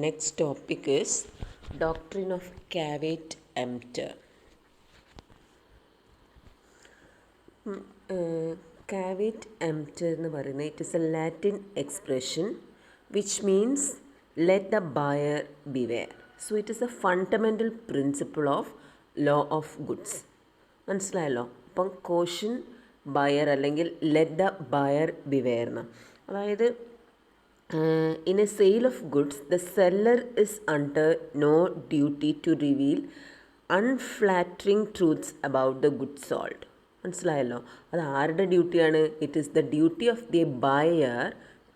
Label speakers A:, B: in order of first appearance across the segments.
A: Next topic is doctrine of caveat emptor. Caveat emptor എന്ന് പറയുന്നത് it is A Latin expression which means let the buyer beware. So it is A fundamental principle of law of goods. മനസ്സിലായല്ലോ? അപ്പം caution buyer അല്ലെങ്കിൽ let the buyer beware എന്ന, അതായത് in a sale of goods, the seller is under no duty to reveal unflattering truths about the goods sold. മനസ്സിലായല്ലോ? അത് ആരുടെ ഡ്യൂട്ടിയാണ്? It is the duty of the buyer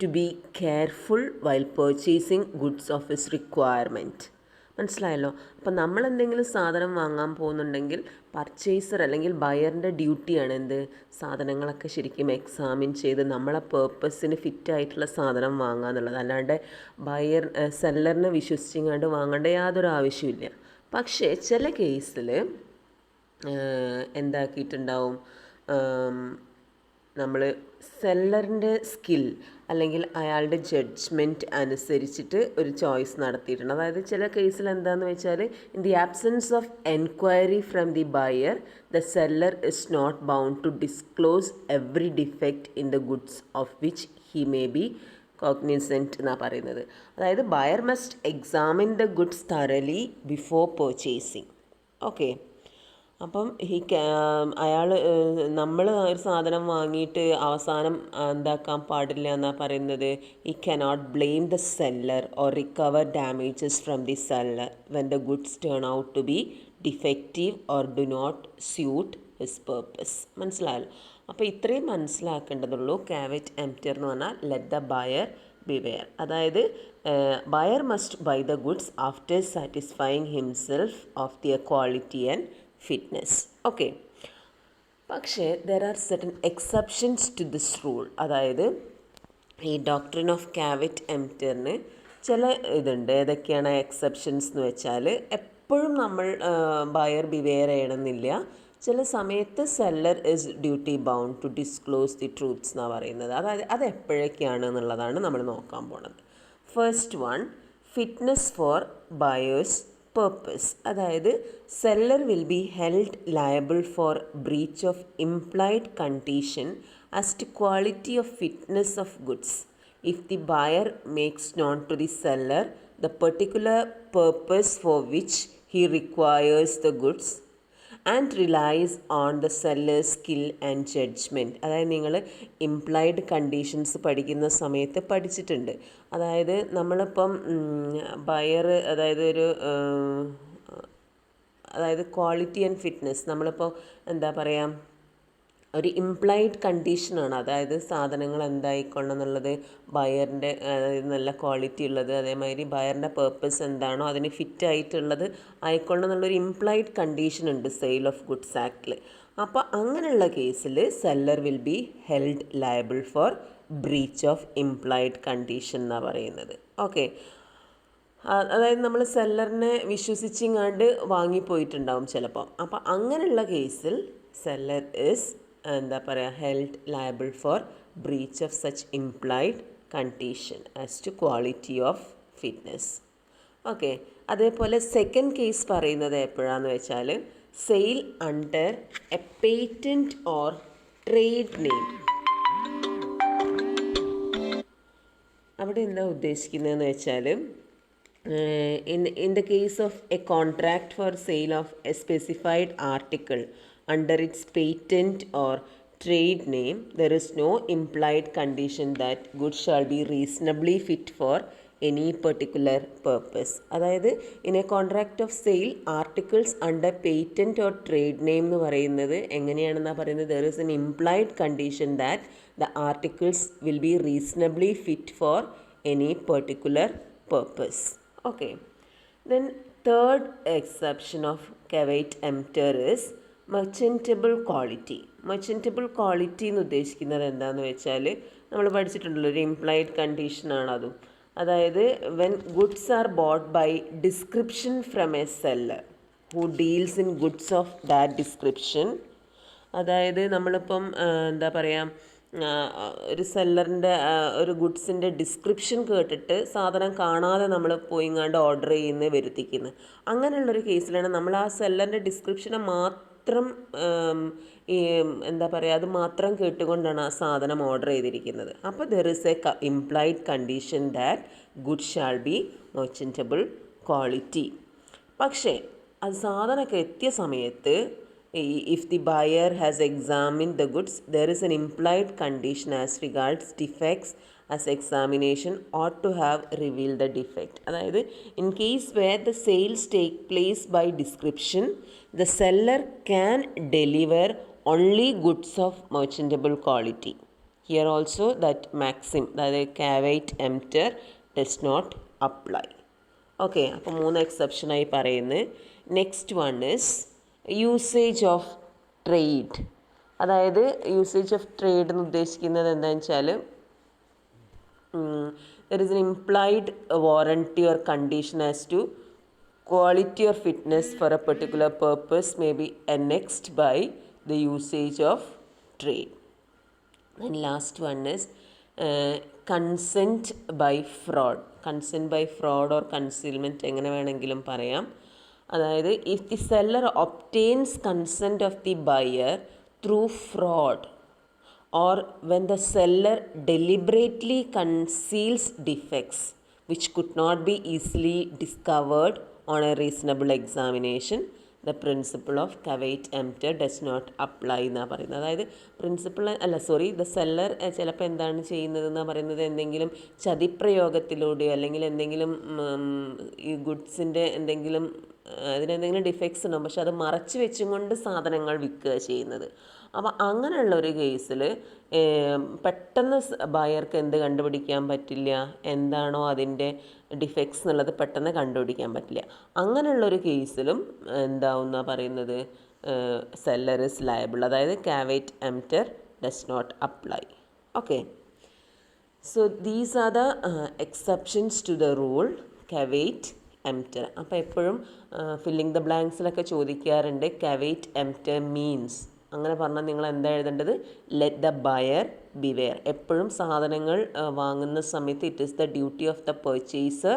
A: to be careful while purchasing goods of his requirement. മനസ്സിലായല്ലോ? അപ്പം നമ്മൾ എന്തെങ്കിലും സാധനം വാങ്ങാൻ പോകുന്നുണ്ടെങ്കിൽ പർച്ചേസർ അല്ലെങ്കിൽ ബയറിൻ്റെ ഡ്യൂട്ടിയാണ് എന്ത്? സാധനങ്ങളൊക്കെ ശരിക്കും എക്സാമിൻ ചെയ്ത് നമ്മളെ പേർപ്പസിന് ഫിറ്റായിട്ടുള്ള സാധനം വാങ്ങുക എന്നുള്ളത്. അല്ലാണ്ട് സെല്ലറിനെ വിശ്വസിച്ചിങ്ങാണ്ട് വാങ്ങേണ്ട യാതൊരു ആവശ്യമില്ല. പക്ഷേ ചില കേസിൽ എന്താക്കിയിട്ടുണ്ടാവും, നമ്മൾ സെല്ലറിൻ്റെ സ്കിൽ അല്ലെങ്കിൽ അയാളുടെ ജഡ്ജ്മെൻറ്റ് അനുസരിച്ചിട്ട് ഒരു ചോയ്സ് നടത്തിയിട്ടുണ്ട്. അതായത് ചില കേസിൽ എന്താണെന്ന് വെച്ചാൽ, in the absence of enquiry from the buyer the seller is not bound to disclose every defect in the goods of which he may be cognizant എന്നാണ് പറയുന്നത്. അതായത് buyer must examine the goods thoroughly before purchasing. Okay, അപ്പം നമ്മൾ ഒരു സാധനം വാങ്ങിയിട്ട് അവസാനം എന്താക്കാൻ പാടില്ല എന്നാണ് പറയുന്നത്, he cannot blame the seller or recover damages from the seller when the goods turn out to be defective or do not suit his purpose. മനസ്സിലായല്ലോ? അപ്പോൾ ഇത്രയും മനസ്സിലാക്കേണ്ടതുള്ളൂ. കാവറ്റ് എംപ്റ്റർ എന്ന് പറഞ്ഞാൽ ലെറ്റ് ദ ബയർ ബിവെയർ. അതായത് buyer must buy the goods after satisfying himself of their quality and fitness. Okay, പക്ഷേ there are certain exceptions to this rule. അതായത് ഈ ഡോക്ട്രിൻ ഓഫ് കാവറ്റ് എംപ്റ്ററിന് ചില ഇതുണ്ട്. ഏതൊക്കെയാണ് എക്സെപ്ഷൻസ് എന്ന് വെച്ചാൽ, എപ്പോഴും നമ്മൾ ബയർ ബിവെയർ ചെയ്യണമെന്നില്ല. ചില സമയത്ത് seller is duty bound to disclose the truths എന്നാണ് പറയുന്നത്. അതായത് അത് എപ്പോഴൊക്കെയാണ് എന്നുള്ളതാണ് നമ്മൾ നോക്കാൻ പോണത്. First one, fitness for buyers purpose. അതായത് seller will be held liable for breach of implied condition as to quality of fitness of goods if the buyer makes known to the seller the particular purpose for which he requires the goods and relies on the seller's skill and judgement. അതായത് നിങ്ങൾ implied conditions പഠിക്കുന്ന സമയത്ത് പഠിച്ചിട്ടുണ്ട്. അതായത് നമ്മളിപ്പം buyer അതായത് quality and fitness നമ്മളിപ്പോൾ എന്താ പറയുക, ഒരു ഇംപ്ലൈഡ് കണ്ടീഷനാണ്. അതായത് സാധനങ്ങൾ എന്തായിക്കൊള്ളണം എന്നുള്ളത് ബയറിൻ്റെ നല്ല ക്വാളിറ്റി ഉള്ളത്, അതേമാതിരി ബയറിൻ്റെ പേർപ്പസ് എന്താണോ അതിന് ഫിറ്റ് ആയിട്ടുള്ളത് ആയിക്കൊള്ളണം എന്നുള്ളൊരു ഇംപ്ലൈഡ് കണ്ടീഷൻ ഉണ്ട് സെയിൽ ഓഫ് ഗുഡ്സ് ആക്ടിൽ. അപ്പോൾ അങ്ങനെയുള്ള കേസിൽ seller will be held liable for breach of implied condition എന്നാണ് പറയുന്നത്. ഓക്കെ, അതായത് നമ്മൾ സെല്ലറിനെ വിശ്വസിച്ചിങ്ങാണ്ട് വാങ്ങിപ്പോയിട്ടുണ്ടാവും ചിലപ്പോൾ. അപ്പോൾ അങ്ങനെയുള്ള കേസിൽ സെല്ലർ ഈസ് എന്താ പറയുക, held liable for breach of such implied condition as to quality of fitness. Okay, അതേപോലെ സെക്കൻഡ് കേസ് പറയുന്നത് എപ്പോഴാന്ന് വെച്ചാൽ, sale under a patent or trade name. അവിടെ എന്താ ഉദ്ദേശിക്കുന്നതെന്ന് വെച്ചാൽ, in the case of a contract for sale of a specified article under its patent or trade name, there is no implied condition that goods shall be reasonably fit for any particular purpose. അതായത് in a contract of sale articles under patent or trade name എന്ന് പറയുന്നത് എങ്ങനെയാണെന്നാണ് പറയുന്നത്, there is an implied condition that the articles will be reasonably fit for any particular purpose. Okay, then third exception of caveat emptor is merchantable quality. merchantable quality എന്ന് ഉദ്ദേശിക്കുന്നത് എന്താണെന്ന് വെച്ചാൽ, നമ്മൾ പഠിച്ചിട്ടുണ്ടല്ലോ, ഒരു implied കണ്ടീഷനാണ് അതും. അതായത് when goods are bought by description from a seller who deals in goods of that description. അതായത് നമ്മളിപ്പം എന്താ പറയുക, ഒരു സെല്ലറിൻ്റെ ഒരു ഗുഡ്സിൻ്റെ ഡിസ്ക്രിപ്ഷൻ കേട്ടിട്ട് സാധനം കാണാതെ നമ്മൾ പോയിങ്ങാണ്ട് ഓർഡർ ചെയ്യുന്നത് വരുത്തിക്കുന്നത്. അങ്ങനെയുള്ളൊരു കേസിലാണ് നമ്മൾ ആ സെല്ലറിൻ്റെ ഡിസ്ക്രിപ്ഷനെ മാത്രം ഈ എന്താ പറയുക, അത് മാത്രം കേട്ടുകൊണ്ടാണ് ആ സാധനം ഓർഡർ ചെയ്തിരിക്കുന്നത്. അപ്പോൾ there is a implied condition that good shall be merchantable quality. പക്ഷേ അത് സാധനമൊക്കെ എത്തിയ സമയത്ത് if the buyer has examined the goods, there is an implied condition as regards defects as examination ought to have revealed the defect. അതായത് in case where the sales take place by description, the seller can deliver only goods of merchantable quality. Here also that maxim, അതായത് caveat emptor, does not apply. Okay, അപ്പോൾ 3 എക്സെപ്ഷനായി പറയുന്നത്. Next one is usage of trade. അതായത് usage of trade എന്ന് ഉദ്ദേശിക്കുന്നത് എന്താണെന്ന് വെച്ചാൽ there is an implied warranty or condition as to quality or fitness for a particular purpose may be annexed by the usage of trade. And last one is consent by fraud. Consent by fraud or concealment എങ്ങനെ വേണമെങ്കിലും പറയാം. അതായത് if the seller obtains consent of the buyer through fraud or when the seller deliberately conceals defects which could not be easily discovered on a reasonable examination, the principle of caveat emptor does not apply എന്നാണ് പറയുന്നത്. അതായത് principle the seller ചിലപ്പോൾ എന്താണ് ചെയ്യുന്നതെന്നാണ് പറയുന്നത്, എന്തെങ്കിലും ചതിപ്രയോഗത്തിലൂടെയോ അല്ലെങ്കിൽ എന്തെങ്കിലും ഈ ഗുഡ്സിൻ്റെ എന്തെങ്കിലും അതിനെന്തെങ്കിലും ഡിഫക്ട്സ് ഉണ്ടാകും, പക്ഷെ അത് മറച്ചു വെച്ചും കൊണ്ട് സാധനങ്ങൾ വിൽക്കുക ചെയ്യുന്നത്. അപ്പോൾ അങ്ങനെയുള്ള ഒരു കേസിൽ പെട്ടെന്ന് ബയർക്ക് എന്ത് കണ്ടുപിടിക്കാൻ പറ്റില്ല, എന്താണോ അതിൻ്റെ ഡിഫക്ട്സ് എന്നുള്ളത് പെട്ടെന്ന് കണ്ടുപിടിക്കാൻ പറ്റില്ല. അങ്ങനെയുള്ളൊരു കേസിലും എന്താവുന്ന പറയുന്നത് സെല്ലർ ഇസ് ലയബിൾ. അതായത് caveat emptor does not apply. Okay, so these are the exceptions to the rule caveat emptor. അപ്പോൾ എപ്പോഴും ഫില്ലിംഗ് ദ ബ്ലാങ്ക്സിലൊക്കെ ചോദിക്കാറുണ്ട് കാവേറ്റ് എംപ്റ്റർ മീൻസ്. അങ്ങനെ പറഞ്ഞാൽ നിങ്ങൾ എന്താ എഴുതേണ്ടത്? Let the buyer beware. എപ്പോഴും സാധനങ്ങൾ വാങ്ങുന്ന സമയത്ത് it is the duty of the purchaser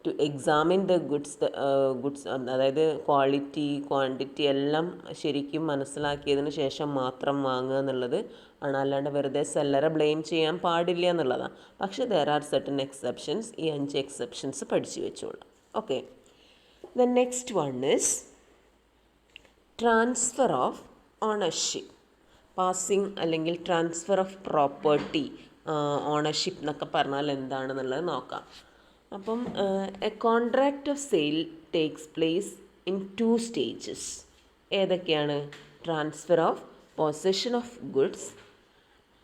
A: to examine the goods അതായത് ക്വാളിറ്റി ക്വാണ്ടിറ്റി എല്ലാം ശരിക്കും മനസ്സിലാക്കിയതിന് ശേഷം മാത്രം വാങ്ങുക എന്നുള്ളത് ആണ്. അല്ലാണ്ട് വെറുതെ സെല്ലറെ ബ്ലെയിം ചെയ്യാൻ പാടില്ല എന്നുള്ളതാണ്. പക്ഷേ ദർ ആർ സർട്ടൻ എക്സെപ്ഷൻസ്. ഈ 5 എക്സെപ്ഷൻസ് പഠിച്ചു വെച്ചോളൂ. Okay, the next one is transfer of ownership. Passing അല്ലെങ്കിൽ ട്രാൻസ്ഫർ ഓഫ് പ്രോപ്പർട്ടി, ഓണർഷിപ്പ് എന്നൊക്കെ പറഞ്ഞാൽ എന്താണെന്നുള്ളത് നോക്കാം. അപ്പം a contract of sale takes place in 2 stages. ഏതൊക്കെയാണ്? Transfer of possession of goods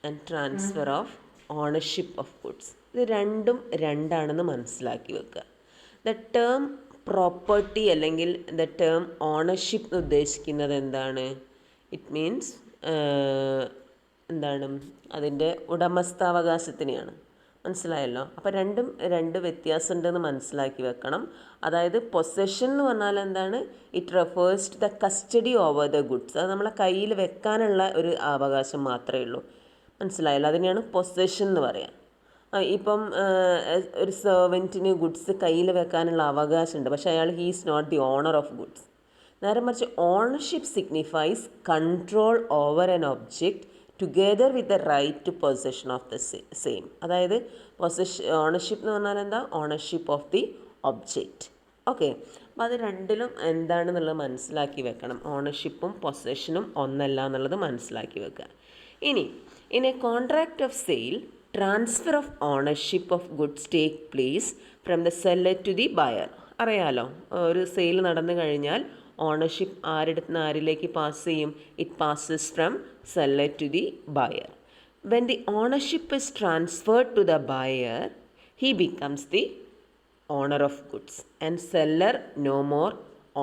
A: and transfer of ownership of goods. ഇത് രണ്ടും രണ്ടാണെന്ന് മനസ്സിലാക്കി വെക്കുക. ദ ടേം പ്രോപ്പർട്ടി അല്ലെങ്കിൽ ദ ടേം ഓണർഷിപ്പ് എന്ന് ഉദ്ദേശിക്കുന്നത് എന്താണ്? ഇറ്റ് മീൻസ് എന്താണ്? അതിൻ്റെ ഉടമസ്ഥാവകാശത്തിനെയാണ്. മനസ്സിലായല്ലോ? അപ്പോൾ രണ്ടും രണ്ട് വ്യത്യാസമുണ്ടെന്ന് മനസ്സിലാക്കി വെക്കണം. അതായത് പൊസഷൻ എന്ന് പറഞ്ഞാൽ എന്താണ്? It refers to the custody over the goods. അത് നമ്മളെ കയ്യിൽ വെക്കാനുള്ള ഒരു അവകാശം മാത്രമേ ഉള്ളൂ. മനസ്സിലായല്ലോ? അതിനെയാണ് പൊസഷൻ എന്ന് പറയാം. ഇപ്പം ഒരു സെർവൻറ്റിന് ഗുഡ്സ് കയ്യിൽ വെക്കാനുള്ള അവകാശമുണ്ട്, പക്ഷേ അയാൾ he's not the owner of goods. നേരെ മറിച്ച് ownership signifies control over an object together with the right to possession of the same. അതായത് ഓണർഷിപ്പ് എന്ന് പറഞ്ഞാൽ എന്താ? Ownership of the object. Okay, അപ്പോൾ അത് രണ്ടിലും എന്താണെന്നുള്ളത് മനസ്സിലാക്കി വെക്കണം. ഓണർഷിപ്പും പൊസഷനും ഒന്നല്ല എന്നുള്ളത് മനസ്സിലാക്കി വെക്കുക. ഇനി in a contract of sale transfer of ownership of goods take place from the seller to the buyer. അറിയാലോ, ഒരു സെയിൽ നടന്നു കഴിഞ്ഞാൽ ഓണർഷിപ്പ് ആരെടുത്ത് ആരിലേക്ക് പാസ് ചെയ്യും? It passes from seller to the buyer. When the ownership is transferred to the buyer he becomes the owner of goods and seller no more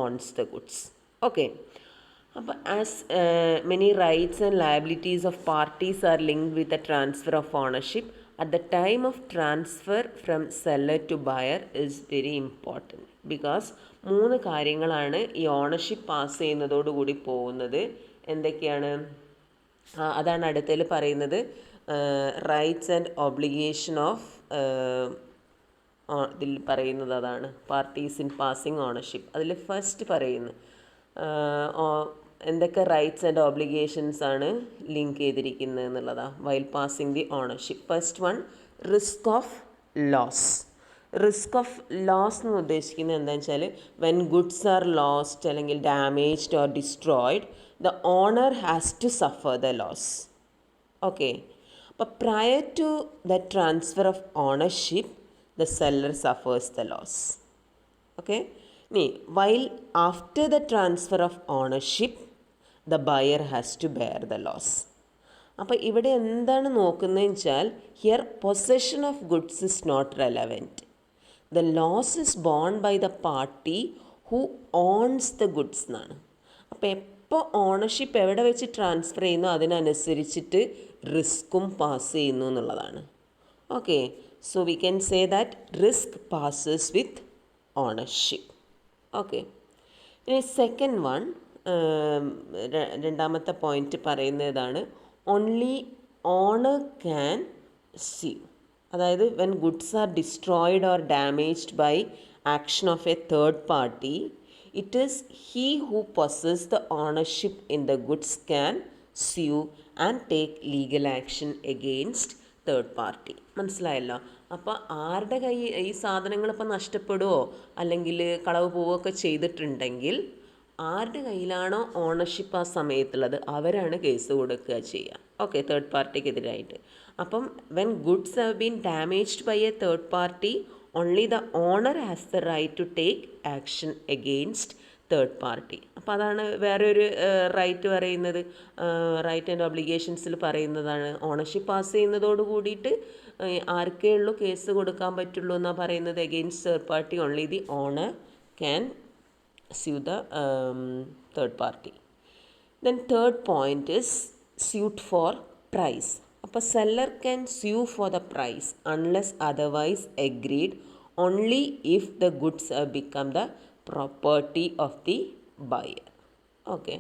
A: owns the goods. Okay, അപ്പോൾ as many rights and liabilities of parties R linked with the transfer of ownership at the time of transfer from seller to buyer is very important. Because 3 കാര്യങ്ങളാണ് ഈ ownership pass ചെയ്യുന്നതോടുകൂടി പോകുന്നത്. എന്തൊക്കെയാണ്? അതാണ് അടുത്തതിൽ പറയുന്നത്. Rights and obligation of ഇതിൽ പറയുന്നത് അതാണ് പാർട്ടീസ് ഇൻ പാസിങ് ഓണർഷിപ്പ്. അതിൽ ഫസ്റ്റ് പറയുന്നു എന്തൊക്കെ റൈറ്റ്സ് ആൻഡ് ഓബ്ലിഗേഷൻസ് ആണ് ലിങ്ക് ചെയ്തിരിക്കുന്നത് എന്നുള്ളതാണ് while passing the ownership. First one, risk of loss. Risk of loss എന്ന് ഉദ്ദേശിക്കുന്നത് എന്താണെന്ന് വെച്ചാൽ വെൻ ഗുഡ്സ് ആർ ലോസ്റ്റ് അല്ലെങ്കിൽ damaged or destroyed the owner has to suffer the loss. Okay, അപ്പോൾ prior to the transfer of ownership the seller suffers the loss. Okay, while after the transfer of ownership the buyer has to bear the loss. അപ്പോൾ ഇവിടെ എന്താണ് നോക്കുന്നതെന്ന് വെച്ചാൽ here possession of goods is not relevant. The loss is borne by the party who owns the goods എന്നാണ്. അപ്പോൾ എപ്പോൾ ownership എവിടെ വെച്ച് ട്രാൻസ്ഫർ ചെയ്യുന്നു അതിനനുസരിച്ചിട്ട് റിസ്ക്കും പാസ് ചെയ്യുന്നു എന്നുള്ളതാണ്. Okay, so we can say that risk passes with ownership. Okay, ഇനി സെക്കൻഡ് വൺ, രണ്ടാമത്തെ പോയിന്റ് പറയുന്നതാണ് ഓൺലി ഓണർ ക്യാൻ സ്യൂ. അതായത് when goods are destroyed or damaged by action of a third party it is he who possess the ownership in the goods can sue and take legal action against third party. മനസ്സിലായല്ലോ? അപ്പോൾ ആരുടെ ഈ സാധനങ്ങൾ ഇപ്പോൾ നഷ്ടപ്പെടുകയോ അല്ലെങ്കിൽ കളവ് പോവുകയൊക്കെ ചെയ്തിട്ടുണ്ടെങ്കിൽ ആരുടെ കയ്യിലാണോ ഓണർഷിപ്പ് ആ സമയത്തുള്ളത് അവരാണ് കേസ് കൊടുക്കുക ചെയ്യുക. ഓക്കെ, തേർഡ് പാർട്ടിക്കെതിരായിട്ട്. അപ്പം when goods have been damaged by a third party only the owner has the right to take action against third party. അപ്പോൾ അതാണ് വേറൊരു റൈറ്റ് പറയുന്നത്, റൈറ്റ് ആൻഡ് ഒബ്ലിഗേഷൻസിൽ പറയുന്നതാണ്. ഓണർഷിപ്പ് പാസ് ചെയ്യുന്നതോട് കൂടിയിട്ട് ആർക്കേ ഉള്ളൂ കേസ് കൊടുക്കാൻ പറ്റുള്ളൂ എന്നാണ് പറയുന്നത്. Against third party only the owner can sue the third party. Then third point is suit for price. അപ്പോൾ seller can sue for the price unless otherwise agreed only if the goods have become the property of the buyer. Okay,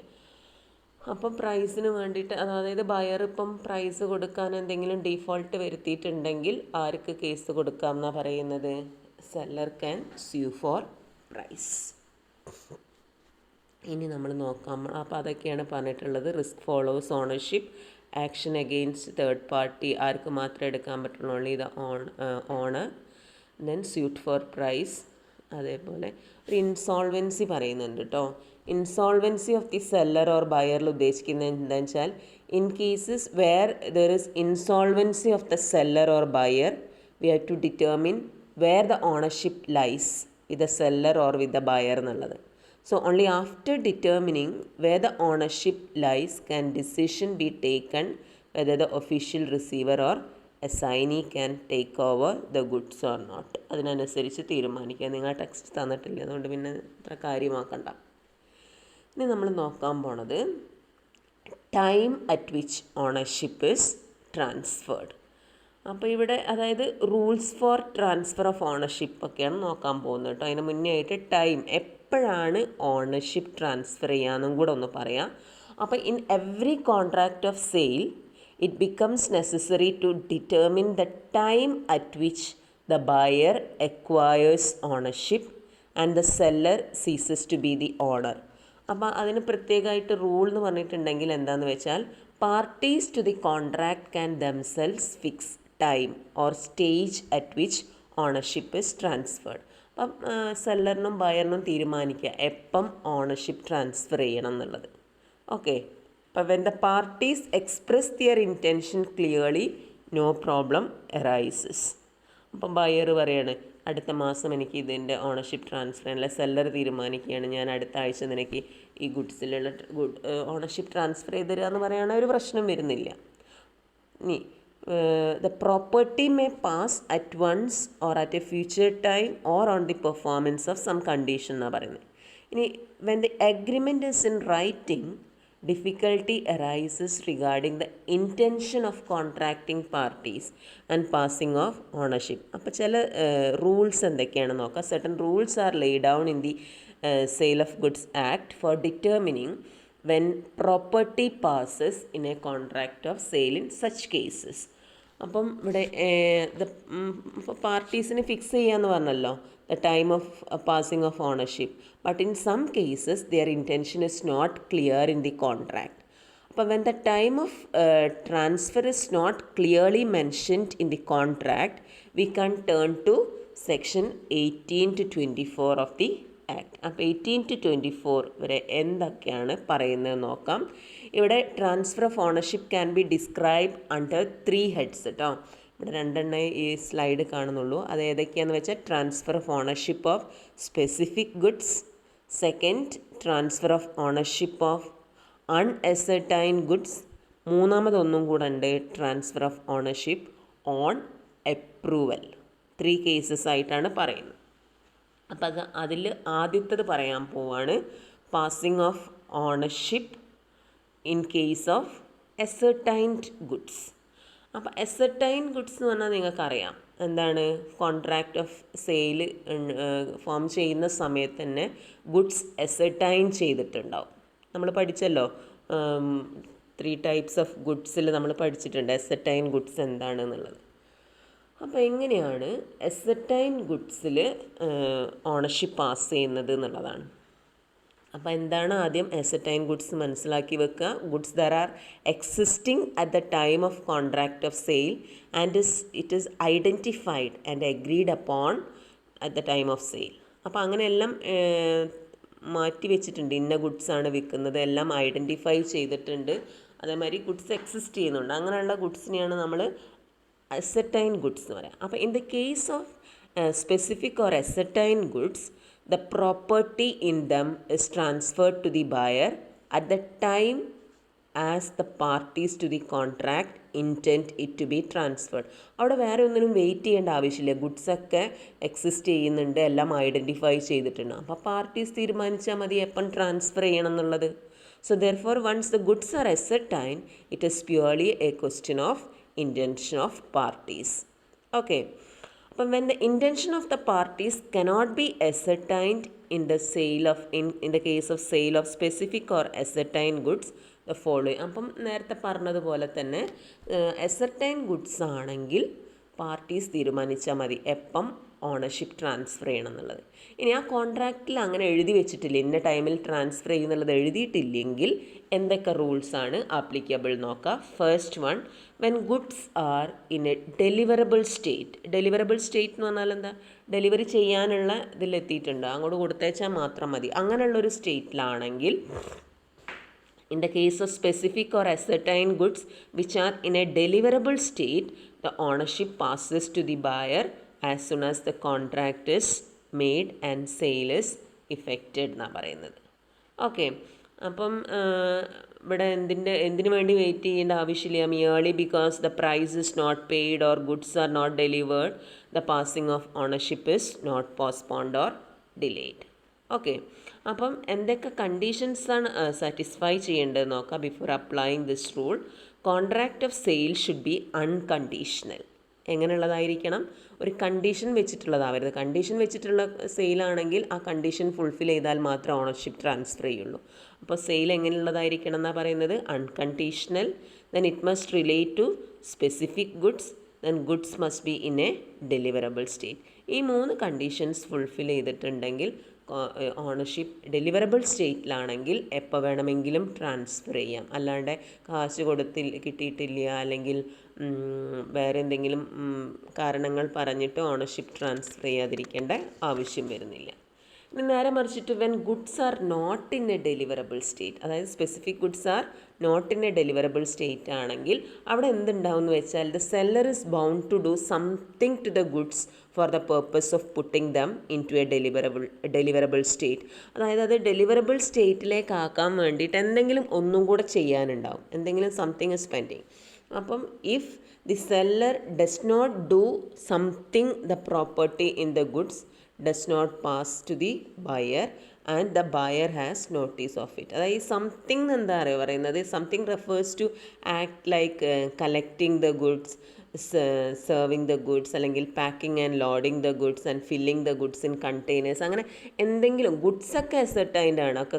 A: അപ്പം പ്രൈസിന് വേണ്ടിയിട്ട്, അതായത് buyer ഇപ്പം price കൊടുക്കാൻ എന്തെങ്കിലും default വരുത്തിയിട്ടുണ്ടെങ്കിൽ ആർക്ക് case കൊടുക്കാം എന്നാണ് പറയുന്നത്? Seller can sue for price. ഇനി നമ്മൾ നോക്കാം. അപ്പോൾ അതൊക്കെയാണ് പറഞ്ഞിട്ടുള്ളത്. Risk follows ownership, action against third party ആർക്ക് മാത്രമേ എടുക്കാൻ പറ്റുള്ളൂ? Only the owner. Then suit for price. അതേപോലെ ഒരു ഇൻസോൾവൻസി പറയുന്നുണ്ട് കേട്ടോ. Insolvency of the seller or ബയറിൽ ഉദ്ദേശിക്കുന്നത് എന്താണെന്ന് വെച്ചാൽ in cases where there is insolvency of the seller or buyer we have to determine where the ownership lies with the seller or with the buyer എന്നുള്ളത്. So only after determining where the ownership lies can decision be taken whether the official receiver or assignee can take over the goods or not. അതിനനുസരിച്ച് തീരുമാനിക്കുക. നിങ്ങൾ text തന്നിട്ടില്ല, അതുകൊണ്ട് പിന്നെ അത്ര കാര്യമാക്കണ്ട. ഇനി നമ്മൾ നോക്കാൻ പോണത് time at which ownership is transferred. അപ്പോൾ ഇവിടെ അതായത് rules for transfer of ownership ഒക്കെയാണ് നോക്കാൻ പോകുന്നത് കേട്ടോ. അതിന് മുന്നേ ആയിട്ട് ടൈം, എപ്പോഴാണ് ഓണർഷിപ്പ് ട്രാൻസ്ഫർ ചെയ്യാമെന്നും കൂടെ ഒന്ന് പറയാം. അപ്പോൾ in every contract of sale it becomes necessary to determine the time at which the buyer acquires ownership and the seller ceases to be the owner. അപ്പോൾ അതിന് പ്രത്യേകമായിട്ട് റൂൾ എന്ന് പറഞ്ഞിട്ടുണ്ടെങ്കിൽ എന്താണെന്ന് വെച്ചാൽ parties to the contract can themselves fix time or stage at which ownership is transferred. അപ്പം സെല്ലറിനും ബയറിനും തീരുമാനിക്കുക എപ്പം ഓണർഷിപ്പ് ട്രാൻസ്ഫർ ചെയ്യണം എന്നുള്ളത്. ഓക്കെ, അപ്പോൾ when the parties express their intention clearly no problem arises. അപ്പം ബയർ പറയാണ് അടുത്ത മാസം എനിക്ക് ഇതിൻ്റെ ഓണർഷിപ്പ് ട്രാൻസ്ഫർ അല്ല, സെല്ലർ തീരുമാനിക്കുകയാണ് ഞാൻ അടുത്ത ആഴ്ച നിനക്ക് ഈ ഗുഡ്സിലുള്ള ഓണർഷിപ്പ് ട്രാൻസ്ഫർ ചെയ്ത് തരിക എന്ന് പറയുകയാണെങ്കിൽ ഒരു പ്രശ്നം വരുന്നില്ല. ഇനി the property may pass at once or at a future time or on the performance of some condition എന്നാണ് പറയുന്നത്. ഇനി when the agreement is in writing difficulty arises regarding the intention of contracting parties and passing of ownership. അപ്പോൾ ചില rules എന്തൊക്കെയാണ് നോക്കാം. certain rules are laid down in the Sale of Goods Act for determining when property passes in a contract of sale in such cases. അപ്പം ഇവിടെ പാർട്ടീസിന് fix ചെയ്യാന്ന് പറഞ്ഞല്ലോ the time of passing of ownership. But in some cases their intention is not clear in the contract. അപ്പോൾ when the time of transfer is not clearly mentioned in the contract we can turn to section 18 to 24 of the act. അപ്പോൾ 18 to 24 വരെ എന്തൊക്കെയാണ് പറയുന്നത് നോക്കാം. ഇവിടെ transfer of ownership can be describe under 3 heads കേട്ടോ. ഇവിടെ രണ്ടെണ്ണേ ഈ സ്ലൈഡ് കാണുന്നുള്ളൂ. അത് ഏതൊക്കെയാണെന്ന് വെച്ചാൽ transfer of ownership of specific goods, second transfer of ownership of unascertain goods, മൂന്നാമതൊന്നും കൂടെ ഉണ്ട് transfer of ownership on approval. 3 cases ആയിട്ടാണ് പറയുന്നത്. അപ്പം അതിൽ ആദ്യത്തേത് പറയാൻ പോവാണ് passing of ownership in case of ascertained goods. അപ്പോൾ എസർട്ടൈൻ ഗുഡ്സ് എന്ന് പറഞ്ഞാൽ നിങ്ങൾക്കറിയാം എന്താണ്, കോൺട്രാക്റ്റ് ഓഫ് സെയിൽ ഫോം ചെയ്യുന്ന സമയത്ത് തന്നെ ഗുഡ്സ് എസർട്ടൈൻ ചെയ്തിട്ടുണ്ടാവും. നമ്മൾ പഠിച്ചല്ലോ 3 ടൈപ്സ് ഓഫ് ഗുഡ്സിൽ നമ്മൾ പഠിച്ചിട്ടുണ്ട് എസർട്ടൈൻ ഗുഡ്സ് എന്താണെന്നുള്ളത്. അപ്പോൾ എങ്ങനെയാണ് എസർട്ടൈൻ ഗുഡ്സിൽ ഓണർഷിപ്പ് പാസ് ചെയ്യുന്നത് എന്നുള്ളതാണ്. അപ്പോൾ എന്താണ് ആദ്യം എസർട്ടൈൻ ഗുഡ്സ് മനസ്സിലാക്കി വെക്കുക. Goods there are existing at the time of contract of sale and it is identified and agreed upon at the time of sale. അപ്പോൾ അങ്ങനെയെല്ലാം മാറ്റി വെച്ചിട്ടുണ്ട്. ഇന്ന ഗുഡ്സാണ് വിൽക്കുന്നത് എല്ലാം ഐഡൻറ്റിഫൈ ചെയ്തിട്ടുണ്ട്. അതേമാതിരി ഗുഡ്സ് എക്സിസ്റ്റ് ചെയ്യുന്നുണ്ട്. അങ്ങനെയുള്ള ഗുഡ്സിനെയാണ് നമ്മൾ ascertain goods എന്ന് പറയാം. അപ്പോൾ in the case of specific or ascertain goods the property in them is transferred to the buyer at the time as the parties to the contract intend it to be transferred. അവിടെ വേറെ ഒന്നിനും wait ചെയ്യേണ്ട ആവശ്യമില്ല. ഗുഡ്സൊക്കെ exist ചെയ്യുന്നുണ്ട്, എല്ലാം identify ചെയ്തിട്ടുണ്ട്. അപ്പോൾ parties തീരുമാനിച്ചാൽ മതി എപ്പം ട്രാൻസ്ഫർ ചെയ്യണം എന്നുള്ളത്. So therefore once the goods are ascertain it is purely a question of intention of parties. Okay. But when the intention of the parties cannot be ascertained in the sale of in the case of sale of specific or ascertain goods the following. അപ്പം നേരത്തെ പറഞ്ഞതുപോലെ തന്നെ ascertain goods ആണെങ്കിൽ parties തീരുമാനിച്ചാൽ മതി എപ്പം ownership transfer ചെയ്യണം എന്നുള്ളത്. ഇനി ആ കോൺട്രാക്റ്റിൽ അങ്ങനെ എഴുതി വെച്ചിട്ടില്ല, ഇന്ന ടൈമിൽ ട്രാൻസ്ഫർ ചെയ്യുന്നുള്ളത് എഴുതിയിട്ടില്ലെങ്കിൽ എന്തൊക്കെ റൂൾസാണ് ആപ്ലിക്കബിൾ നോക്കാം. First one, when goods R in a deliverable state. Deliverable state എന്ന് പറഞ്ഞാൽ എന്താ, ഡെലിവറി ചെയ്യാനുള്ള ഇതിലെത്തിയിട്ടുണ്ട്, അങ്ങോട്ട് കൊടുത്തേച്ചാൽ മാത്രം മതി. അങ്ങനെയുള്ളൊരു സ്റ്റേറ്റിലാണെങ്കിൽ in the case of specific or ascertain goods which are in a deliverable state the ownership passes to the buyer as soon as the contract is made and sale is effected എന്നാണ് പറയുന്നത്. Okay. അപ്പം ഇവിടെ എന്തിനു വേണ്ടി wait ചെയ്യേണ്ട ആവശ്യമില്ല. Merely because the price is not paid or goods are not delivered the passing of ownership is not postponed or delayed. Okay. അപ്പം എന്തൊക്കെ കണ്ടീഷൻസാണ് സാറ്റിസ്ഫൈ ചെയ്യേണ്ടത് നോക്കാം. Before applying this rule, contract of sale should be unconditional. എങ്ങനെയുള്ളതായിരിക്കണം? ഒരു condition വെച്ചിട്ടുള്ളതാവരുത്. Condition വെച്ചിട്ടുള്ള സെയിലാണെങ്കിൽ ആ condition fulfil ചെയ്താൽ മാത്രമേ ഓണർഷിപ്പ് ട്രാൻസ്ഫർ ചെയ്യുള്ളൂ. അപ്പോൾ സെയിൽ എങ്ങനെയുള്ളതായിരിക്കണം എന്നാണ് പറയുന്നത്? Unconditional. Then it must relate to specific goods. Then goods must be in a deliverable state. ഈ 3 കണ്ടീഷൻസ് ഫുൾഫിൽ ചെയ്തിട്ടുണ്ടെങ്കിൽ ഓണർഷിപ്പ് ഡെലിവറബിൾ സ്റ്റേറ്റിലാണെങ്കിൽ എപ്പോൾ വേണമെങ്കിലും ട്രാൻസ്ഫർ ചെയ്യാം. അല്ലാണ്ട് കാശ് കിട്ടിയിട്ടില്ല അല്ലെങ്കിൽ വേറെ എന്തെങ്കിലും കാരണങ്ങൾ പറഞ്ഞിട്ട് ഓണർഷിപ്പ് ട്രാൻസ്ഫർ ചെയ്യാതിരിക്കേണ്ട ആവശ്യം വരുന്നില്ല. ഇനി നേരെ മറിച്ചിട്ട് when goods are not in a deliverable state, അതായത് specific goods are not in a deliverable state ആണെങ്കിൽ അവിടെ എന്തുണ്ടാവും എന്ന് വെച്ചാൽ the seller is bound to do something to the goods for the purpose of putting them into a deliverable state. അതായത് അത് deliverable സ്റ്റേറ്റിലേക്ക് ആക്കാൻ വേണ്ടിയിട്ട് എന്തെങ്കിലും ഒന്നും കൂടെ ചെയ്യാനുണ്ടാവും, എന്തെങ്കിലും സംതിങ് ഇസ് പെൻഡിങ്. അപ്പം if the seller does not do something the property in the goods does not pass to the buyer and the buyer has notice of it. അതായത് സംതിങ് എന്താ പറയുന്നത്, something refers to act like collecting the goods, serving the goods അല്ലെങ്കിൽ packing and loading the goods and filling the goods in containers, അങ്ങനെ എന്തെങ്കിലും ഗുഡ്സൊക്കെ അസെർട്ടൈൻഡ് ആണ്, ഒക്കെ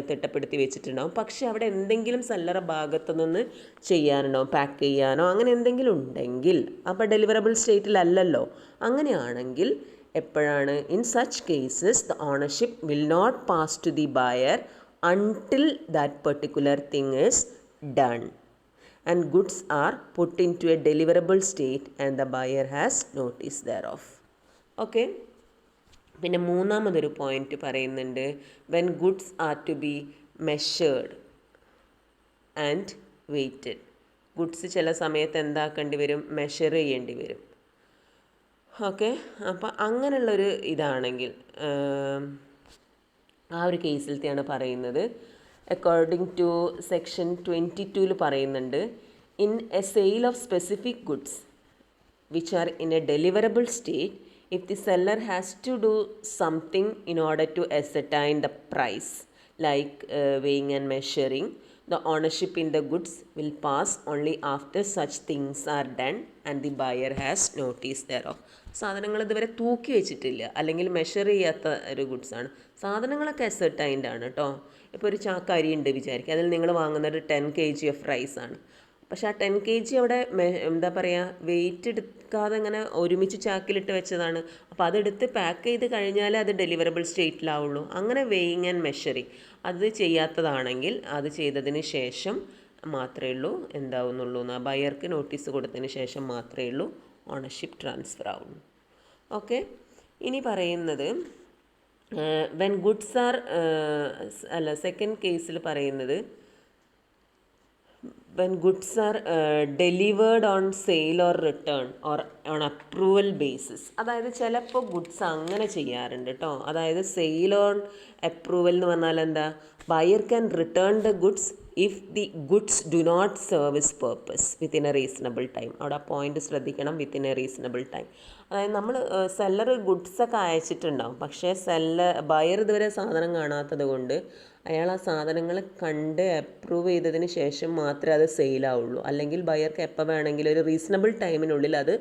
A: തിട്ടപ്പെടുത്തി വെച്ചിട്ടുണ്ടാവും. പക്ഷേ അവിടെ എന്തെങ്കിലും സെല്ലറ ഭാഗത്തു നിന്ന് ചെയ്യാനുണ്ടാവും, പാക്ക് ചെയ്യാനോ അങ്ങനെ എന്തെങ്കിലും ഉണ്ടെങ്കിൽ, അപ്പോൾ ഡെലിവറബിൾ സ്റ്റേറ്റിലല്ലല്ലോ. അങ്ങനെയാണെങ്കിൽ എപ്പോഴാണ് in such cases the ownership will not pass to the buyer until that particular thing is done and goods are put into a deliverable state and the buyer has notice thereof. Okay. പിന്നെ മൂന്നാമതൊരു point പറയുന്നുണ്ട്, when goods are to be measured and weighted. Goods ചില സമയത്ത് എന്താക്കേണ്ടി വരും, measure ചെയ്യേണ്ടി വരും. Okay, അപ്പോൾ അങ്ങനെയുള്ളൊരു ഇതാണെങ്കിൽ ആ ഒരു കേസിലത്തെയാണ് പറയുന്നത്. അക്കോർഡിംഗ് ടു സെക്ഷൻ 22 പറയുന്നുണ്ട്, in a sale of specific goods which are in a deliverable state, if the seller has to do something in order to ascertain the price like weighing and measuring, the ownership in the goods will pass only after such things are done and the buyer has notice thereof. സാധനങ്ങൾ ഇതുവരെ തൂക്കി വെച്ചിട്ടില്ല അല്ലെങ്കിൽ measure ചെയ്യാത്ത ഒരു ഗുഡ്സാണ്. സാധനങ്ങളൊക്കെ അസെർട്ടൈൻഡ് ആണ് കേട്ടോ. ഇപ്പോൾ ഒരു ചാക്ക് അരി ഉണ്ട് വിചാരിക്കുക, അതിൽ നിങ്ങൾ വാങ്ങുന്നത് 10 kg ഓഫ് റൈസ് ആണ്. പക്ഷേ ആ 10 kg അവിടെ എന്താ പറയുക, വെയിറ്റ് എടുക്കാതെ ഇങ്ങനെ ഒരുമിച്ച് ചാക്കിലിട്ട് വെച്ചതാണ്. അപ്പോൾ അതെടുത്ത് പാക്ക് ചെയ്ത് കഴിഞ്ഞാലേ അത് ഡെലിവറബിൾ സ്റ്റേറ്റിലാവുള്ളൂ. അങ്ങനെ വെയിങ് ആൻഡ് മെഷറിങ് അത് ചെയ്യാത്തതാണെങ്കിൽ അത് ചെയ്തതിന് ശേഷം മാത്രമേ ഉള്ളൂ എന്താവുന്നുള്ളൂ, ആ ബയർക്ക് നോട്ടീസ് കൊടുത്തതിന് ശേഷം മാത്രമേ ഉള്ളൂ ഓണർഷിപ്പ് ട്രാൻസ്ഫർ ആവുള്ളൂ. ഓക്കെ, ഇനി പറയുന്നത് വെൻ ഗുഡ്സ് ആർ സെക്കൻഡ് കേസിൽ പറയുന്നത് when goods are delivered on sale or return or on approval basis. അതായത് ചിലപ്പോൾ ഗുഡ്സ് അങ്ങനെ ചെയ്യാറുണ്ട് കേട്ടോ. അതായത് സെയിൽ ഓൺ അപ്രൂവൽ എന്ന് പറഞ്ഞാൽ എന്താ, buyer can return the goods if the goods do not service purpose within a reasonable time. അവിടെ ആ പോയിന്റ് ശ്രദ്ധിക്കണം, വിത്തിൻ എ റീസണബിൾ ടൈം. അതായത് നമ്മൾ സെല്ലർ ഗുഡ്സൊക്കെ അയച്ചിട്ടുണ്ടാവും, പക്ഷേ ബയർ ഇതുവരെ സാധനം കാണാത്തത് കൊണ്ട് അയാൾ ആ സാധനങ്ങൾ കണ്ട് അപ്രൂവ് ചെയ്തതിന് ശേഷം മാത്രമേ അത് സെയിലാവുള്ളൂ. അല്ലെങ്കിൽ ബയർക്ക് എപ്പോൾ വേണമെങ്കിലും ഒരു റീസണബിൾ ടൈമിനുള്ളിൽ അത്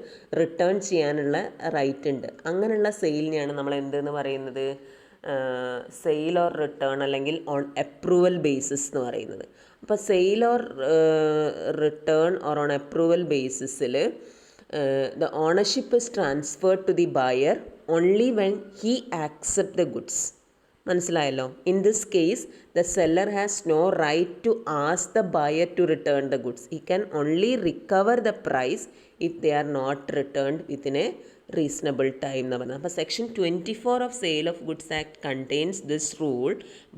A: റിട്ടേൺ ചെയ്യാനുള്ള റൈറ്റ് ഉണ്ട്. അങ്ങനെയുള്ള സെയിലിനെയാണ് നമ്മൾ എന്തെന്ന് പറയുന്നത്, സെയിൽ ഓർ റിട്ടേൺ അല്ലെങ്കിൽ ഓൺ അപ്രൂവൽ ബേസിസ് എന്ന് പറയുന്നത്. അപ്പോൾ sale or return or on approval ബേസിസിൽ the ownership is transferred to the buyer only when he accepts the goods. മനസ്സിലായല്ലോ. In this case the seller has no right to ask the buyer to return the goods. He can only recover the price if they are not returned within a reasonable time എന്ന് പറഞ്ഞത്. അപ്പോൾ section 24 of sale of goods act contains this rule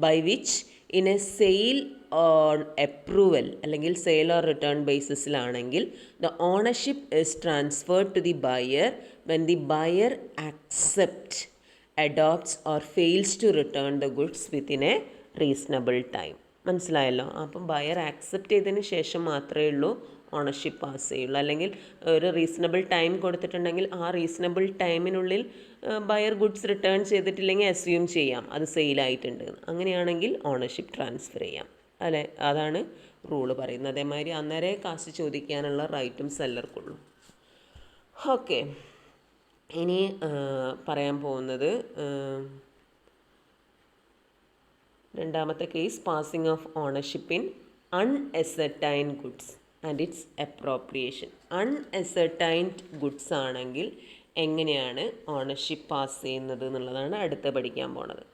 A: by which in a sale on approval അല്ലെങ്കിൽ sale or return ബേസിസിലാണെങ്കിൽ the ownership is transferred to the buyer when the buyer accept, adopts or fails to return the goods within a reasonable time. മനസ്സിലായല്ലോ. അപ്പം buyer accept ചെയ്തതിന് ശേഷം മാത്രമേ ഉള്ളൂ ownership pass ചെയ്യുള്ളൂ. അല്ലെങ്കിൽ ഒരു റീസണബിൾ ടൈം കൊടുത്തിട്ടുണ്ടെങ്കിൽ ആ റീസണബിൾ ടൈമിനുള്ളിൽ ബയർ ഗുഡ്സ് റിട്ടേൺ ചെയ്തിട്ടില്ലെങ്കിൽ അസ്യൂം ചെയ്യാം അത് സെയിലായിട്ടുണ്ട്. അങ്ങനെയാണെങ്കിൽ ഓണർഷിപ്പ് ട്രാൻസ്ഫർ ചെയ്യാം അല്ലേ, അതാണ് റൂള് പറയുന്നത്. അതേമാതിരി അന്നേരെ കാശ് ചോദിക്കാനുള്ള റൈറ്റും സെല്ലർക്കുള്ളൂ. ഓക്കെ, ഇനി പറയാൻ പോകുന്നത് രണ്ടാമത്തെ case, passing of ownership in unascertained goods and its appropriation. Unascertained goods ആണെങ്കിൽ എങ്ങനെയാണ് ഓണർഷിപ്പ് പാസ് ചെയ്യുന്നത് എന്നുള്ളതാണ് അടുത്ത് പഠിക്കാൻ പോണത്.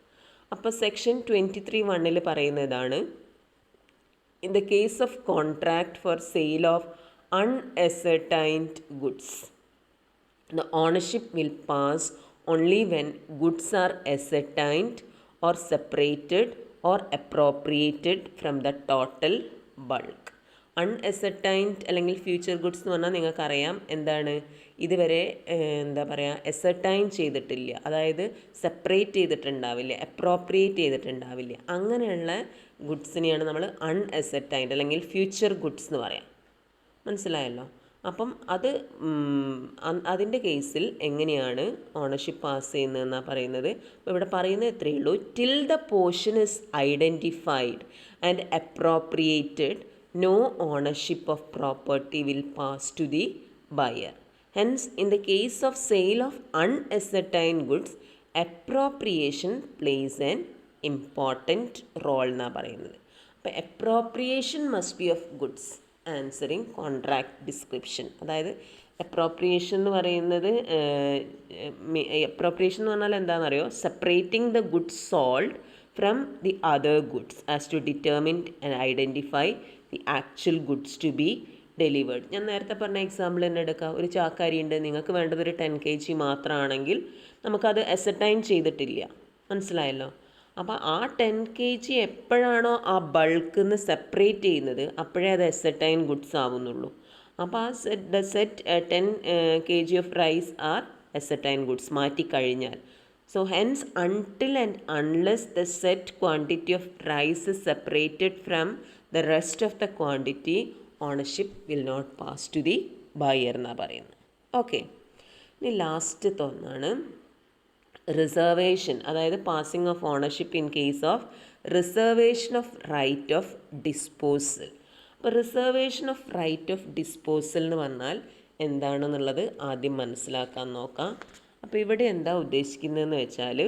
A: അപ്പോൾ സെക്ഷൻ 23(1) പറയുന്നതാണ്, in the case of contract for sale of unascertained goods the ownership will pass only when goods are ascertained or separated or appropriated from the total bulk. അൺഅസർട്ടൈൻഡ് അല്ലെങ്കിൽ ഫ്യൂച്ചർ ഗുഡ്സ് എന്ന് പറഞ്ഞാൽ നിങ്ങൾക്കറിയാം എന്താണ്, ഇതുവരെ എന്താ പറയുക അസർട്ടൈൻ ചെയ്തിട്ടില്ല, അതായത് സെപ്പറേറ്റ് ചെയ്തിട്ടുണ്ടാവില്ല, അപ്രോപ്രിയേറ്റ് ചെയ്തിട്ടുണ്ടാവില്ല. അങ്ങനെയുള്ള ഗുഡ്സിനെയാണ് നമ്മൾ അൺഅസർട്ടൈൻഡ് അല്ലെങ്കിൽ ഫ്യൂച്ചർ ഗുഡ്സ് എന്ന് പറയാം. മനസ്സിലായല്ലോ. അപ്പം അതിൻ്റെ കേസിൽ എങ്ങനെയാണ് ഓണർഷിപ്പ് പാസ് ചെയ്യുന്നതെന്നാണ് പറയുന്നത്. അപ്പോൾ ഇവിടെ പറയുന്നത് എത്രയേ ഉള്ളൂ, till the portion is identified and appropriated no ownership of property will pass to the buyer. Hence, in the case of sale of unascertained goods, appropriation plays an important role എന്നാണ് പറയുന്നത്. അപ്പോൾ appropriation must be of goods answering contract description. അതായത് appropriation എന്ന് പറയുന്നത് appropriation എന്ന് പറഞ്ഞാൽ എന്താണെന്നറിയോ, separating the goods sold from the other goods as to determine and identify the actual goods to be delivered. ഞാൻ നേരത്തെ പറഞ്ഞ എക്സാമ്പിൾ തന്നെ എടുക്കാം. ഒരു ചാക്കാരി ഉണ്ട്, നിങ്ങൾക്ക് വേണ്ടത് ഒരു 10 kg മാത്രമാണെങ്കിൽ നമുക്കത് അസർട്ടൈൻ ചെയ്തിട്ടില്ല, മനസ്സിലായല്ലോ. അപ്പോൾ ആ 10 kg എപ്പോഴാണോ ആ ബൾക്കിൽ നിന്ന് സെപ്പറേറ്റ് ചെയ്യുന്നത് അപ്പോഴേ അത് അസർട്ടൈൻ ഗുഡ്സ് ആവുന്നുള്ളൂ. അപ്പോൾ ആ set 10 kg of rice are ascertain goods മാറ്റിക്കഴിഞ്ഞാൽ. So hence until and unless the set quantity of rice is separated from the rest of the quantity, ownership will not pass to the buyer എന്നാണ് പറയുന്നത്. Okay, ഇനി ലാസ്റ്റത്തെ ഒന്നാണ് reservation, അതായത് passing of ownership in case of reservation of right of disposal. അപ്പോൾ reservation of right of disposal എന്ന് പറഞ്ഞാൽ എന്താണെന്നുള്ളത് ആദ്യം മനസ്സിലാക്കാൻ നോക്കാം. അപ്പോൾ ഇവിടെ എന്താ ഉദ്ദേശിക്കുന്നതെന്ന് വെച്ചാൽ,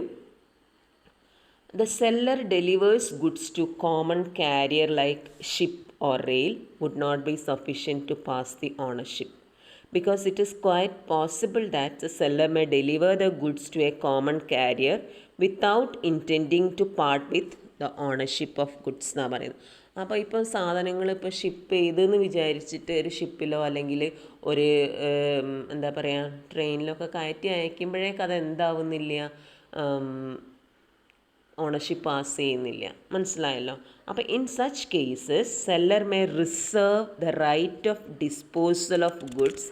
A: the seller delivers goods to common carrier like ship or rail would not be sufficient to pass the ownership, because it is quite possible that the seller may deliver the goods to a common carrier without intending to part with the ownership of goods എന്നാണ് പറയുന്നത്. അപ്പോൾ ഇപ്പോൾ സാധനങ്ങൾ ഇപ്പോൾ ship ചെയ്തെന്ന് വിചാരിച്ചിട്ട് ഒരു ഷിപ്പിലോ അല്ലെങ്കിൽ ഒരു എന്താ പറയുക ട്രെയിനിലൊക്കെ കയറ്റി അയക്കുമ്പോഴേക്ക് അത് എന്താവുന്നില്ല, ഓണർഷിപ്പ് പാസ് ചെയ്യുന്നില്ല, മനസ്സിലായല്ലോ. അപ്പോൾ in such cases seller may reserve the right of disposal of goods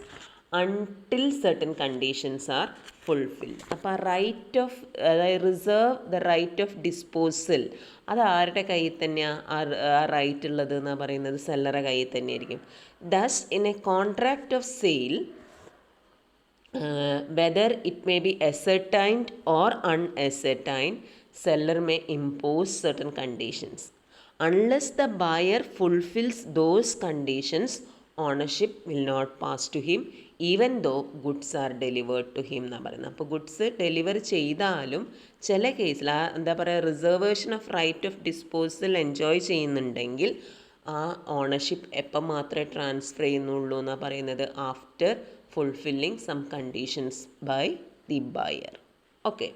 A: until certain conditions are fulfilled. അപ്പോൾ റൈറ്റ് ഓഫ്, അതായത് reserve the right of disposal, അത് ആരുടെ കയ്യിൽ തന്നെയാണ് ആ റൈറ്റ് ഉള്ളത് എന്നാണ് പറയുന്നത്, സെല്ലറുടെ കയ്യിൽ തന്നെയായിരിക്കും. Thus in a contract of sale whether it may be ascertained or unascertained, seller may impose certain conditions. Unless the buyer fulfills those conditions, ownership will not pass to him even though goods are delivered to him എന്നാണ് പറയുന്നത്. അപ്പോൾ goods deliver ചെയ്താലും ചില കേസിൽ എന്താ പറയുക reservation of right of disposal enjoy ചെയ്യുന്നുണ്ടെങ്കിൽ ആ ഓണർഷിപ്പ് എപ്പം മാത്രമേ ട്രാൻസ്ഫർ ചെയ്യുന്നുള്ളൂ എന്നാണ് പറയുന്നത്, after fulfilling some conditions by the buyer. ഓക്കെ,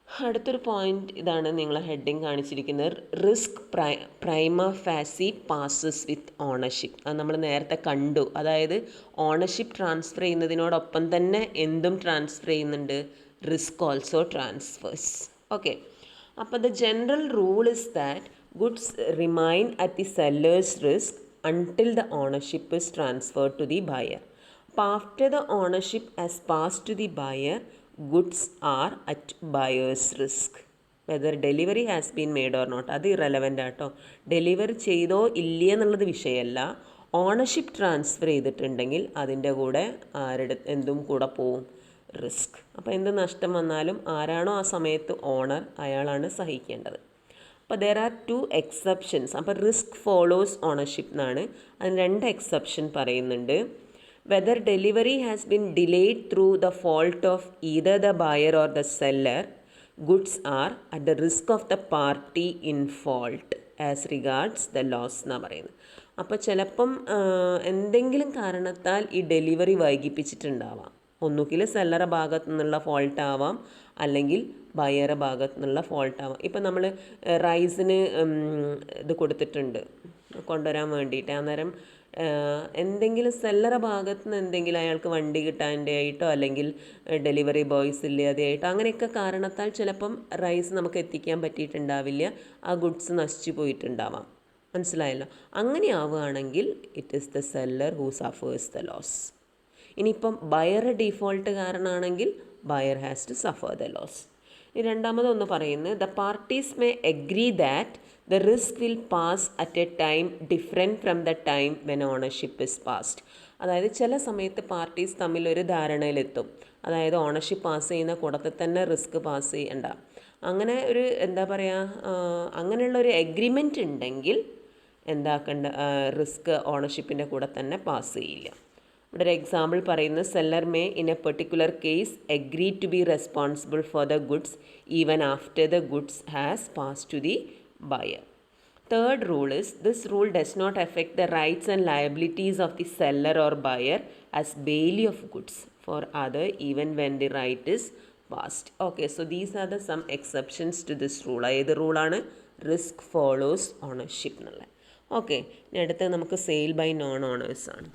A: അടുത്തൊരു പോയിന്റ് ഇതാണ് നിങ്ങൾ ഹെഡിങ് കാണിച്ചിരിക്കുന്നത്, risk prima facie passes with ownership. അത് നമ്മൾ നേരത്തെ കണ്ടു, അതായത് ഓണർഷിപ്പ് ട്രാൻസ്ഫർ ചെയ്യുന്നതിനോടൊപ്പം തന്നെ എന്തും ട്രാൻസ്ഫർ ചെയ്യുന്നുണ്ട്, റിസ്ക് ഓൾസോ ട്രാൻസ്ഫേഴ്സ്. ഓക്കെ, അപ്പോൾ the general rule is that goods remain at the sellers risk until the ownership is transferred to the buyer. After the ownership has passed to the buyer, goods are at buyer's risk. Whether delivery has been made or not, അത് irrelevant ആട്ടോ. Delivery ചെയ്തോ ഇല്ല എന്നുള്ളത് വിഷയമല്ല, ownership transfer ചെയ്തിട്ടുണ്ടെങ്കിൽ അതിൻ്റെ കൂടെ എന്തും കൂടെ പോവും, റിസ്ക്. അപ്പോൾ എന്ത് നഷ്ടം വന്നാലും ആരാണോ ആ സമയത്ത് ഓണർ അയാളാണ് സഹിക്കേണ്ടത്. അപ്പോൾ ദർ ആർ 2 exceptions. അപ്പോൾ റിസ്ക് ഫോളോസ് ഓണർഷിപ്പ് എന്നാണ്, അതിന് 2 exception പറയുന്നുണ്ട്. Whether delivery has been delayed through the fault of either the buyer or the seller, goods are at the risk of the party in fault as regards the loss എന്നാണ് പറയുന്നത്. അപ്പോൾ ചിലപ്പം എന്തെങ്കിലും കാരണത്താൽ ഈ ഡെലിവറി വൈകിപ്പിച്ചിട്ടുണ്ടാവാം. ഒന്നുകിൽ സെല്ലറുടെ ഭാഗത്തു നിന്നുള്ള ഫോൾട്ട് ആവാം, അല്ലെങ്കിൽ ബയറുടെ ഭാഗത്തു നിന്നുള്ള ഫോൾട്ട് ആവാം. ഇപ്പം നമ്മൾ റൈസിന് ഇത് കൊടുത്തിട്ടുണ്ട് കൊണ്ടുവരാൻ വേണ്ടിയിട്ട്, അന്നേരം എന്തെങ്കിലും സെല്ലറുടെ ഭാഗത്ത് നിന്ന് എന്തെങ്കിലും അയാൾക്ക് വണ്ടി കിട്ടാൻ്റെ ആയിട്ടോ അല്ലെങ്കിൽ ഡെലിവറി ബോയ്സ് ഇല്ലാതെ ആയിട്ടോ അങ്ങനെയൊക്കെ കാരണത്താൽ ചിലപ്പം റൈസ് നമുക്ക് എത്തിക്കാൻ പറ്റിയിട്ടുണ്ടാവില്ല, ആ ഗുഡ്സ് നശിച്ചു പോയിട്ടുണ്ടാവാം, മനസ്സിലായല്ലോ. അങ്ങനെ ആവുകയാണെങ്കിൽ it is the seller who suffers the loss. ഇനിയിപ്പം ബയർ ഡിഫോൾട്ട് കാരണമാണെങ്കിൽ buyer has to suffer the loss. ഇനി രണ്ടാമതൊന്ന് പറയുന്നത്, the parties may agree that the risk will pass at a time different from the time when ownership is passed. അതായത് ചില സമയത്ത് parties തമ്മിൽ ഒരു ധാരണയിലെത്തും, അതായത് ഓണർഷിപ്പ് പാസ് ചെയ്യുന്ന കൂടത്തിൽ തന്നെ റിസ്ക് പാസ് ചെയ്യണ്ട, അങ്ങനെ ഒരു എന്താ പറയുക അങ്ങനെയുള്ളൊരു എഗ്രിമെൻ്റ് ഉണ്ടെങ്കിൽ എന്താക്കേണ്ട, റിസ്ക് ഓണർഷിപ്പിൻ്റെ കൂടെ തന്നെ പാസ് ചെയ്യില്ല, ഇവിടെ ഒരു എക്സാമ്പിൾ പറയുന്നത് seller may in a particular case agree to be responsible for the goods even after the goods has pass to the buyer. Third rule is, this rule does not affect the rights and liabilities of the seller or buyer as bailey of goods for other even when the right is passed. Okay, so these are the some exceptions to this rule. ഏത് റൂളാണ്? Risk follows ownership എന്നുള്ള. Okay, ഇനി അടുത്ത് നമുക്ക് sale by non owners ആണ്.